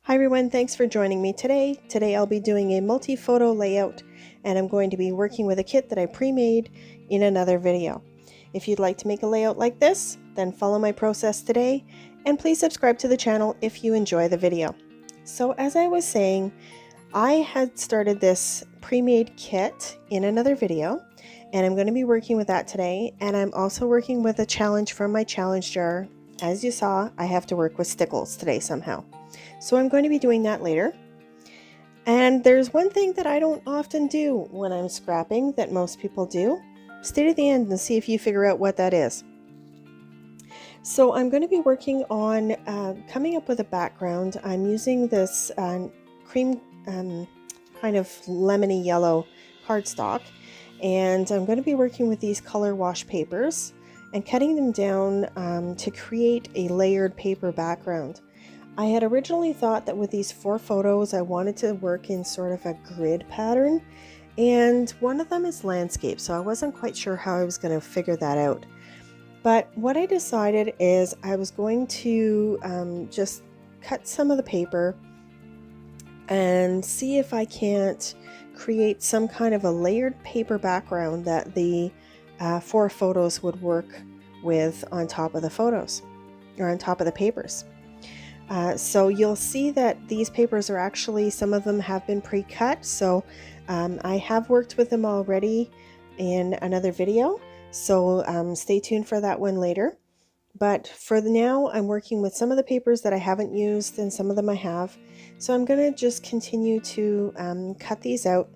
Hi everyone, thanks for joining me today. Today I'll be doing a multi-photo layout and I'm going to be working with a kit that I pre-made in another video. If you'd like to make a layout like this, then follow my process today and please subscribe to the channel if you enjoy the video. So as I was saying, I had started this pre-made kit in another video and I'm going to be working with that today, and I'm also working with a challenge from my challenge jar. As you saw, I have to work with stickles today somehow. So I'm going to be doing that later. And there's one thing that I don't often do when I'm scrapping that most people do. Stay to the end and see if you figure out what that is. So I'm going to be working on coming up with a background. I'm using this cream kind of lemony yellow cardstock, and I'm going to be working with these color wash papers and cutting them down to create a layered paper background. I had originally thought that with these 4 photos I wanted to work in sort of a grid pattern, and one of them is landscape, so I wasn't quite sure how I was going to figure that out. But what I decided is I was going to just cut some of the paper and see if I can't create some kind of a layered paper background that the 4 photos would work with on top of the photos, or on top of the papers. So you'll see that these papers are actually, some of them have been pre-cut, so I have worked with them already in another video, so stay tuned for that one later. But for now, I'm working with some of the papers that I haven't used and some of them I have, so I'm going to just continue to cut these out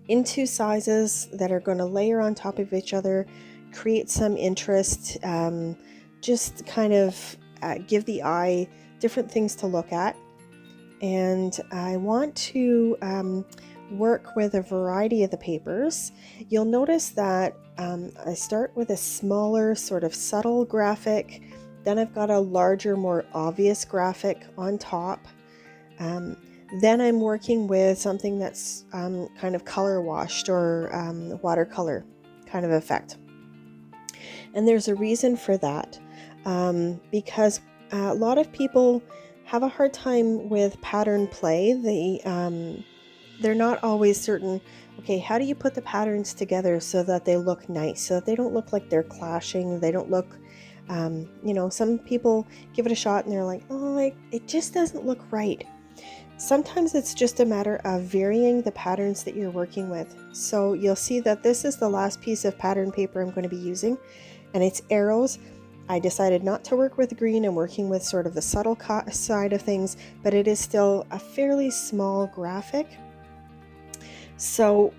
into sizes that are going to layer on top of each other, create some interest, just kind of give the eye different things to look at. And I want to work with a variety of the papers. You'll notice that I start with a smaller sort of subtle graphic, then I've got a larger, more obvious graphic on top. Then I'm working with something that's kind of color washed or watercolor kind of effect. And there's a reason for that. Because a lot of people have a hard time with pattern play. They're not always certain, okay, how do you put the patterns together so that they look nice, so that they don't look like they're clashing, they don't look, some people give it a shot and they're like, oh, it just doesn't look right. Sometimes it's just a matter of varying the patterns that you're working with. So you'll see that this is the last piece of pattern paper I'm going to be using, and it's arrows. I decided not to work with green. I'm working with sort of the subtle side of things, but it is still a fairly small graphic. So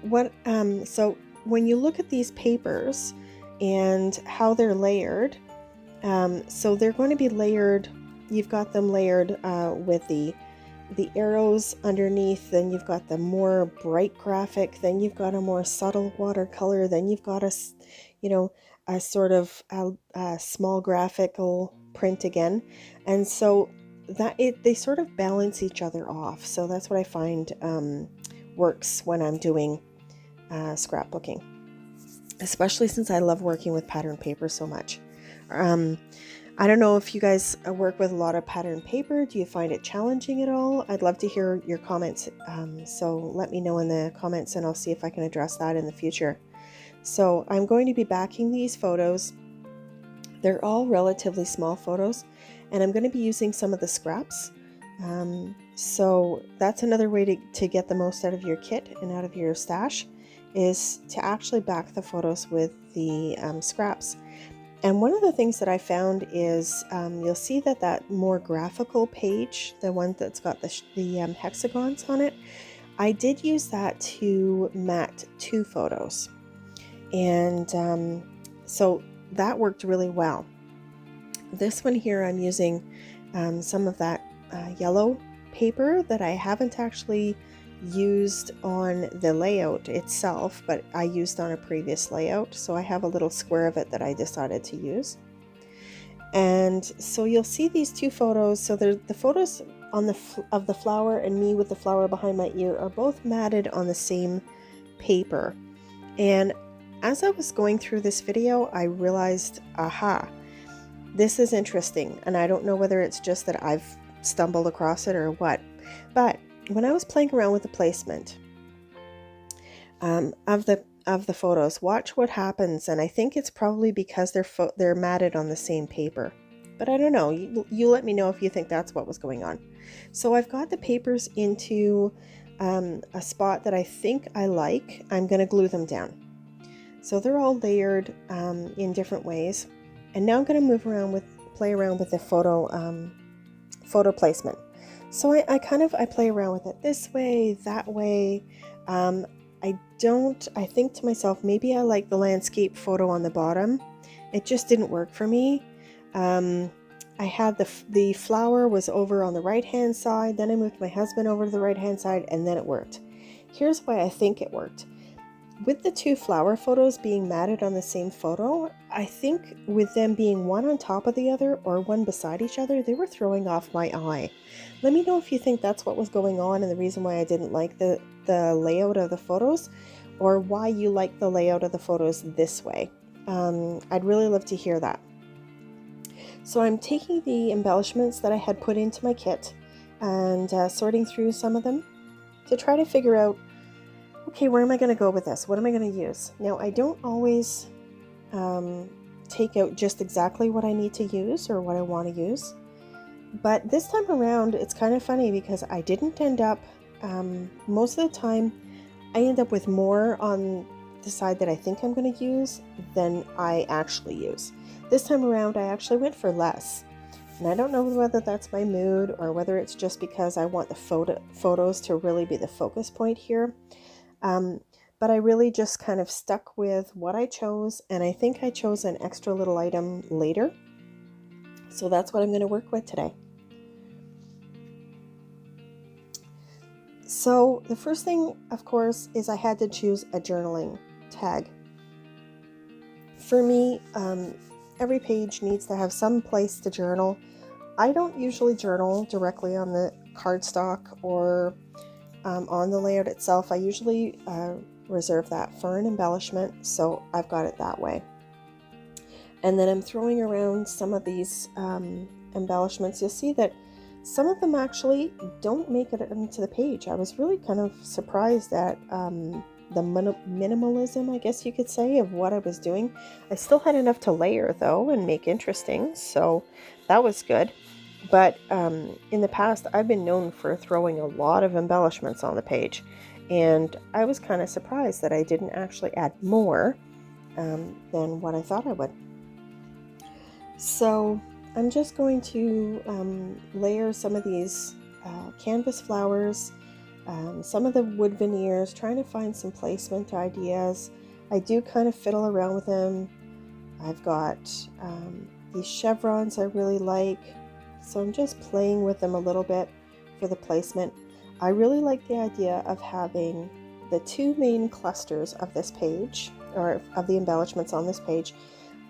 when you look at these papers and how they're layered, so they're going to be layered. You've got them layered with the arrows underneath, then you've got the more bright graphic, then you've got a more subtle watercolor, then you've got a sort of a small graphical print again, and so that they sort of balance each other off. So that's what I find works when I'm doing scrapbooking, especially since I love working with pattern paper so much. I don't know if you guys work with a lot of pattern paper. Do you find it challenging at all? I'd love to hear your comments, so let me know in the comments and I'll see if I can address that in the future. So I'm going to be backing these photos. They're all relatively small photos, and I'm going to be using some of the scraps. So that's another way to get the most out of your kit and out of your stash, is to actually back the photos with the scraps. And one of the things that I found is you'll see that more graphical page, the one that's got the hexagons on it, I did use that to mat 2 photos. And so that worked really well. This one here, I'm using some of that yellow paper that I haven't actually used on the layout itself, but I used on a previous layout, so I have a little square of it that I decided to use. And so you'll see these 2 photos. So the photos on of the flower and me with the flower behind my ear are both matted on the same paper. And as I was going through this video, I realized, aha, this is interesting. And I don't know whether it's just that I've stumbled across it or what. But when I was playing around with the placement of the photos, watch what happens. And I think it's probably because they're matted on the same paper. But I don't know. You let me know if you think that's what was going on. So I've got the papers into a spot that I think I like. I'm going to glue them down. So they're all layered in different ways. And now I'm going to play around with the photo placement. So I play around with it this way, that way. I think to myself, maybe I like the landscape photo on the bottom. It just didn't work for me. I had the flower was over on the right hand side, then I moved my husband over to the right hand side, and then it worked. Here's why I think it worked. With the two flower photos being matted on the same photo, I think with them being one on top of the other or one beside each other, they were throwing off my eye. Let me know if you think that's what was going on and the reason why I didn't like the layout of the photos, or why you like the layout of the photos this way. I'd really love to hear that. So I'm taking the embellishments that I had put into my kit and sorting through some of them to try to figure out, okay, where am I going to go with this? What am I going to use? Now, I don't always take out just exactly what I need to use or what I want to use. But this time around, it's kind of funny because I didn't end up, most of the time, I end up with more on the side that I think I'm going to use than I actually use. This time around, I actually went for less. And I don't know whether that's my mood or whether it's just because I want the photos to really be the focus point here. But I really just kind of stuck with what I chose, and I think I chose an extra little item later. So that's what I'm going to work with today. So the first thing, of course, is I had to choose a journaling tag. For me, every page needs to have some place to journal. I don't usually journal directly on the cardstock or on the layout itself. I usually reserve that for an embellishment, so I've got it that way. And then I'm throwing around some of these embellishments. You'll see that some of them actually don't make it into the page. I was really kind of surprised at the minimalism, I guess you could say, of what I was doing. I still had enough to layer though and make interesting, so that was good. But in the past, I've been known for throwing a lot of embellishments on the page, and I was kind of surprised that I didn't actually add more than what I thought I would. So I'm just going to layer some of these canvas flowers, some of the wood veneers, trying to find some placement ideas. I do kind of fiddle around with them. I've got these chevrons I really like, so I'm just playing with them a little bit for the placement. I really like the idea of having the two main clusters of this page, or of the embellishments on this page,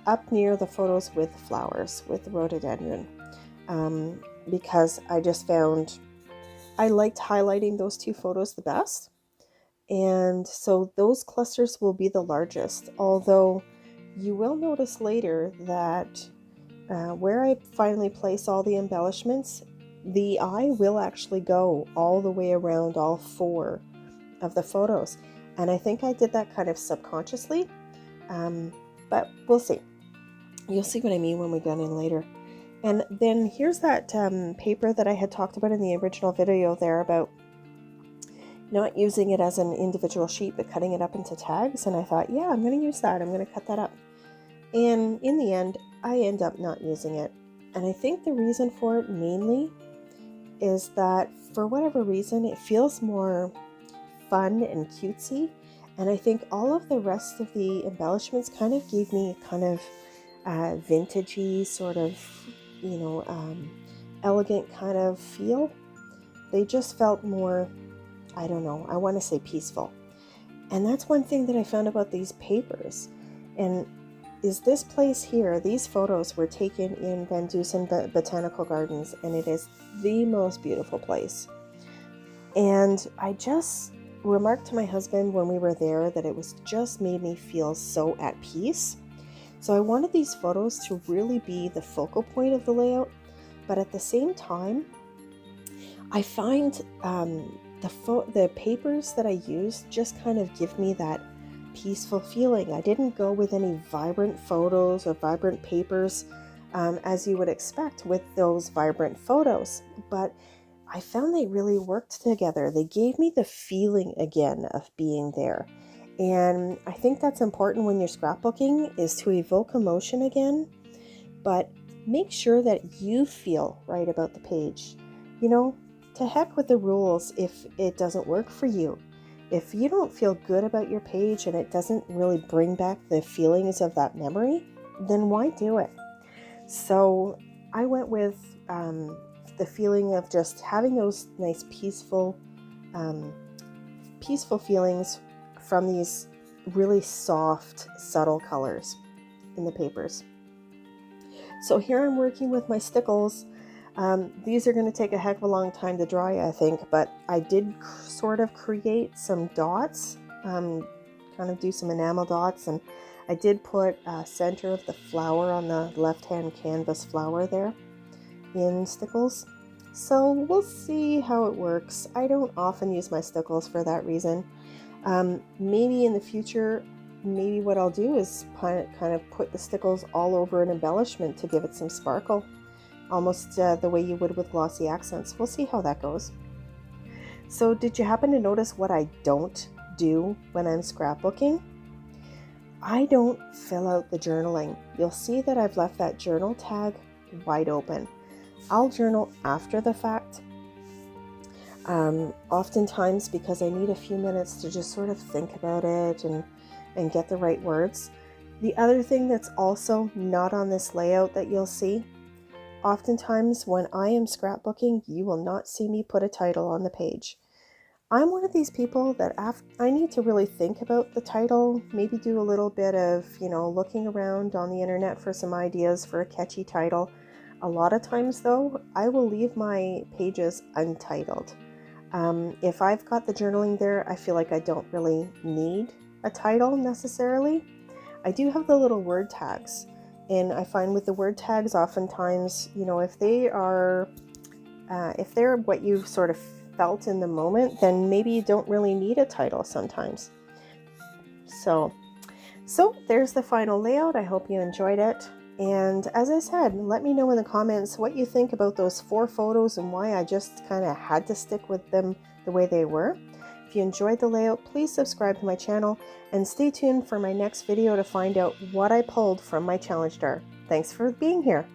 up near the photos with flowers, with the rhododendron, because I just found I liked highlighting those two photos the best. And so those clusters will be the largest, although you will notice later that where I finally place all the embellishments, the eye will actually go all the way around all four of the photos. And I think I did that kind of subconsciously, but we'll see. You'll see what I mean when we get in later. And then here's that paper that I had talked about in the original video there about not using it as an individual sheet, but cutting it up into tags. And I thought, yeah, I'm going to use that. I'm going to cut that up. And in the end, I end up not using it. And I think the reason for it mainly is that for whatever reason, it feels more fun and cutesy. And I think all of the rest of the embellishments kind of gave me kind of vintagey sort of, elegant kind of feel. They just felt more, I don't know, I want to say peaceful. And that's one thing that I found about these papers. And is this place here, these photos were taken in Van Dusen Botanical Gardens, and it is the most beautiful place. And I just remarked to my husband when we were there that it was just made me feel so at peace. So I wanted these photos to really be the focal point of the layout, but at the same time, I find the papers that I use just kind of give me that peaceful feeling. I didn't go with any vibrant photos or vibrant papers as you would expect with those vibrant photos, but I found they really worked together. They gave me the feeling again of being there. And I think that's important when you're scrapbooking, is to evoke emotion again, but make sure that you feel right about the page. You know, to heck with the rules if it doesn't work for you. If you don't feel good about your page and it doesn't really bring back the feelings of that memory, then why do it? So I went with the feeling of just having those nice peaceful feelings from these really soft, subtle colors in the papers. So here I'm working with my stickles. These are going to take a heck of a long time to dry, I think, but I did sort of create some dots, kind of do some enamel dots, and I did put center of the flower on the left-hand canvas flower there in stickles. So we'll see how it works. I don't often use my stickles for that reason. Maybe in the future, maybe what I'll do is kind of put the stickles all over an embellishment to give it some sparkle, almost the way you would with glossy accents. We'll see how that goes. So did you happen to notice what I don't do when I'm scrapbooking? I don't fill out the journaling. You'll see that I've left that journal tag wide open. I'll journal after the fact, oftentimes because I need a few minutes to just sort of think about it and get the right words. The other thing that's also not on this layout that you'll see, oftentimes when I am scrapbooking, you will not see me put a title on the page. I'm one of these people that I need to really think about the title, maybe do a little bit of, looking around on the internet for some ideas for a catchy title. A lot of times though, I will leave my pages untitled. If I've got the journaling there, I feel like I don't really need a title necessarily. I do have the little word tags, and I find with the word tags, oftentimes, if they're what you sort of felt in the moment, then maybe you don't really need a title sometimes. So there's the final layout. I hope you enjoyed it. And as I said, let me know in the comments what you think about those 4 photos and why I just kind of had to stick with them the way they were. If you enjoyed the layout, please subscribe to my channel and stay tuned for my next video to find out what I pulled from my challenge jar. Thanks for being here.